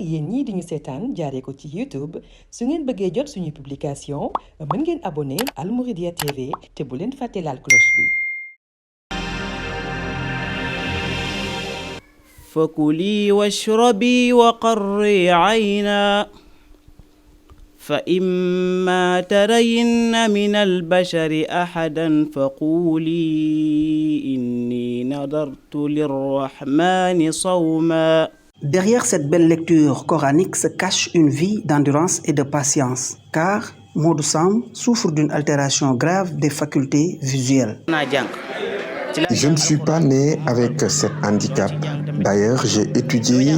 yéen ñii di ñu seetaan jaaree ko ci YouTube su ngeen bëggee jot suñuy publication mën ngeen abonné Al Mouridiyyah TV te bu leen fàtte laal cloche bi. فكلي واشربي وقري عينا فإما ترين من البشر أحدا فقولي إني نذرت للرحمن صوما. Derrière cette belle lecture coranique se cache une vie d'endurance et de patience, car Modou Samb souffre d'une altération grave des facultés visuelles. Je ne suis pas né avec cet handicap. D'ailleurs, j'ai étudié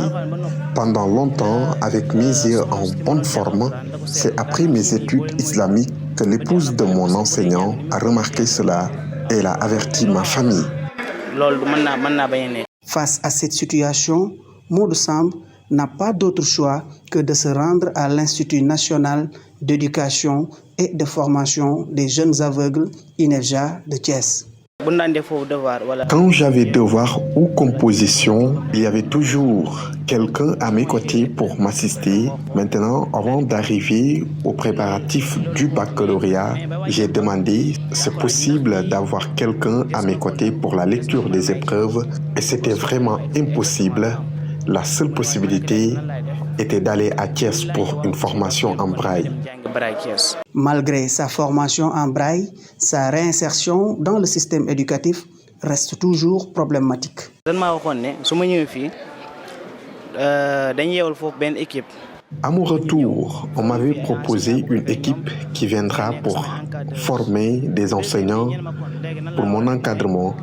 pendant longtemps avec mes yeux en bonne forme. C'est après mes études islamiques que l'épouse de mon enseignant a remarqué cela et elle a averti ma famille. Face à cette situation, Modou Samb n'a pas d'autre choix que de se rendre à l'Institut national d'éducation et de formation des jeunes aveugles INEFJA de Thiès. Quand j'avais devoir ou composition, il y avait toujours quelqu'un à mes côtés pour m'assister. Maintenant, avant d'arriver aux préparatifs du baccalauréat, j'ai demandé, c'est possible d'avoir quelqu'un à mes côtés pour la lecture des épreuves et c'était vraiment impossible. La seule possibilité était d'aller à Thiès pour une formation en braille. Malgré sa formation en braille, sa réinsertion dans le système éducatif reste toujours problématique. À mon retour, on m'avait proposé une équipe qui viendra pour former des enseignants pour mon encadrement.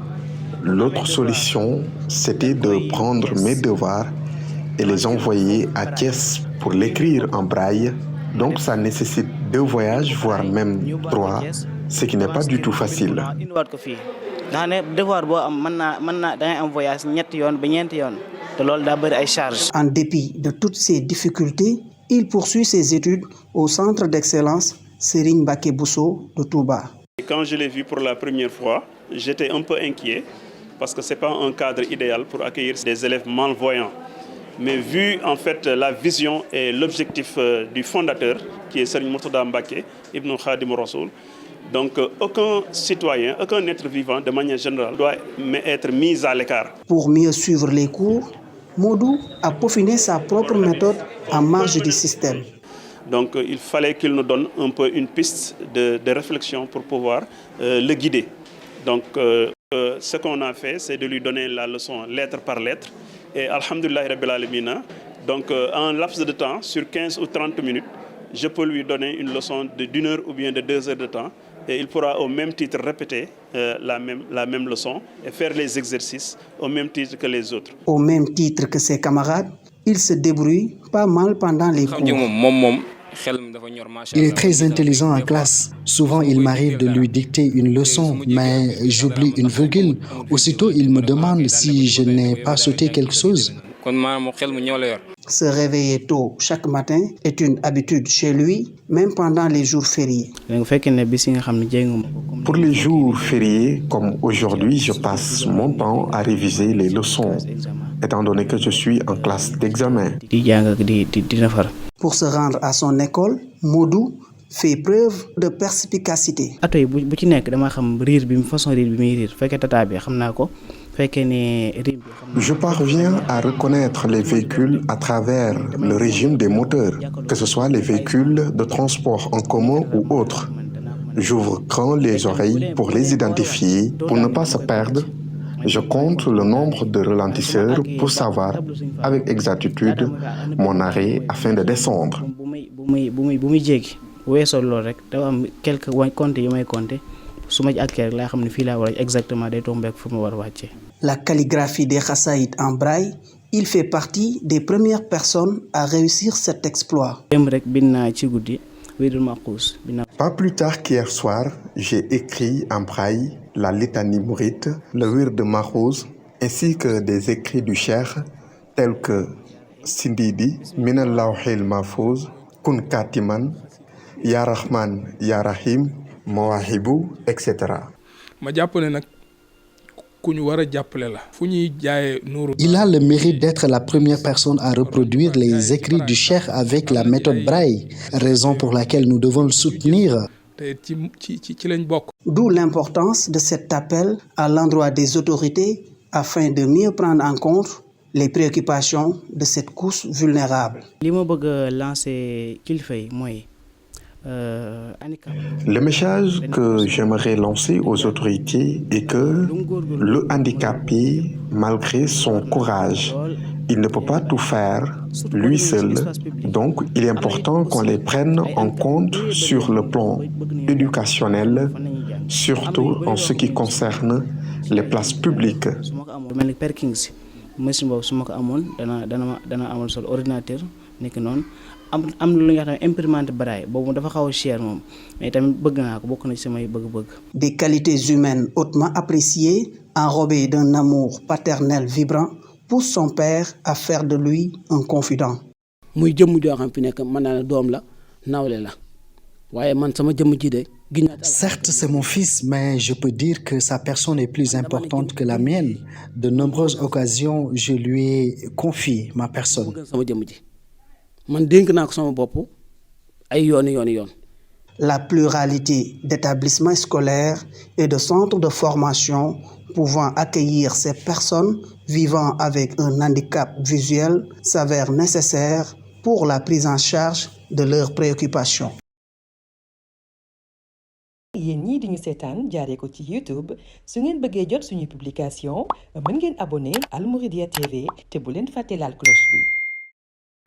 L'autre solution, c'était de prendre mes devoirs et les envoyer à Thiès pour l'écrire en braille. Donc ça nécessite 2 voyages, voire même 3, ce qui n'est pas du tout facile. En dépit de toutes ces difficultés, il poursuit ses études au centre d'excellence Serigne Mbacké Bousso de Touba. Quand je l'ai vu pour la première fois, j'étais un peu inquiet parce que ce n'est pas un cadre idéal pour accueillir des élèves malvoyants. Mais vu en fait la vision et l'objectif du fondateur, qui est Serigne Mourtada Mbacké, Ibn Khadim Rassoul, donc aucun citoyen, aucun être vivant de manière générale doit être mis à l'écart. Pour mieux suivre les cours, Modou a peaufiné sa propre méthode en marge du système. Donc il fallait qu'il nous donne un peu une piste de réflexion pour pouvoir le guider. Donc ce qu'on a fait, c'est de lui donner la leçon lettre par lettre. Et alhamdoulillahi rabbil alamina, donc en un laps de temps, sur 15 ou 30 minutes, je peux lui donner une leçon d'1 heure ou bien de 2 heures de temps. Et il pourra au même titre répéter la même leçon et faire les exercices au même titre que les autres. Au même titre que ses camarades, il se débrouille pas mal pendant les cours. Il est très intelligent en classe. Souvent, il m'arrive de lui dicter une leçon, mais j'oublie une virgule. Aussitôt, il me demande si je n'ai pas sauté quelque chose. Se réveiller tôt chaque matin est une habitude chez lui, même pendant les jours fériés. Pour les jours fériés, comme aujourd'hui, je passe mon temps à réviser les leçons, étant donné que je suis en classe d'examen. Pour se rendre à son école, Modou fait preuve de perspicacité. Je parviens à reconnaître les véhicules à travers le régime des moteurs, que ce soit les véhicules de transport en commun ou autres. J'ouvre grand les oreilles pour les identifier, pour ne pas se perdre. Je compte le nombre de ralentisseurs pour savoir avec exactitude mon arrêt afin de descendre. La calligraphie des Khassaïd en braille, il fait partie des premières personnes à réussir cet exploit. Pas plus tard qu'hier soir, j'ai écrit en braille la litanie mouride, le wird de Makhouz, ainsi que des écrits du cheikh tels que Sindidi, Minal Lawhil Mahfouz, Kun Katiman, Ya Rahman, Ya Rahim, Mawahibu, etc. ma jàpp ne nag Il a le mérite d'être la première personne à reproduire les écrits du cheikh avec la méthode Braille, raison pour laquelle nous devons le soutenir. D'où l'importance de cet appel à l'endroit des autorités afin de mieux prendre en compte les préoccupations de cette couche vulnérable. Le message que j'aimerais lancer aux autorités est que le handicapé, malgré son courage, il ne peut pas tout faire lui seul. Donc, il est important qu'on les prenne en compte sur le plan éducationnel, surtout en ce qui concerne les places publiques. Des qualités humaines hautement appréciées, enrobées d'un amour paternel vibrant, poussent son père à faire de lui un confident. Certes, c'est mon fils, mais je peux dire que sa personne est plus importante que la mienne. De nombreuses occasions, je lui ai confié ma personne. La pluralité d'établissements scolaires et de centres de formation pouvant accueillir ces personnes vivant avec un handicap visuel s'avère nécessaire pour la prise en charge de leurs préoccupations. yéen ñii di ñu seetaan jaaree ko ci YouTube su ngeen bëggee jot suñu publication mën ngeen abonné Al Mouridiyyah TV te bu leen fàtte laal cloche bi.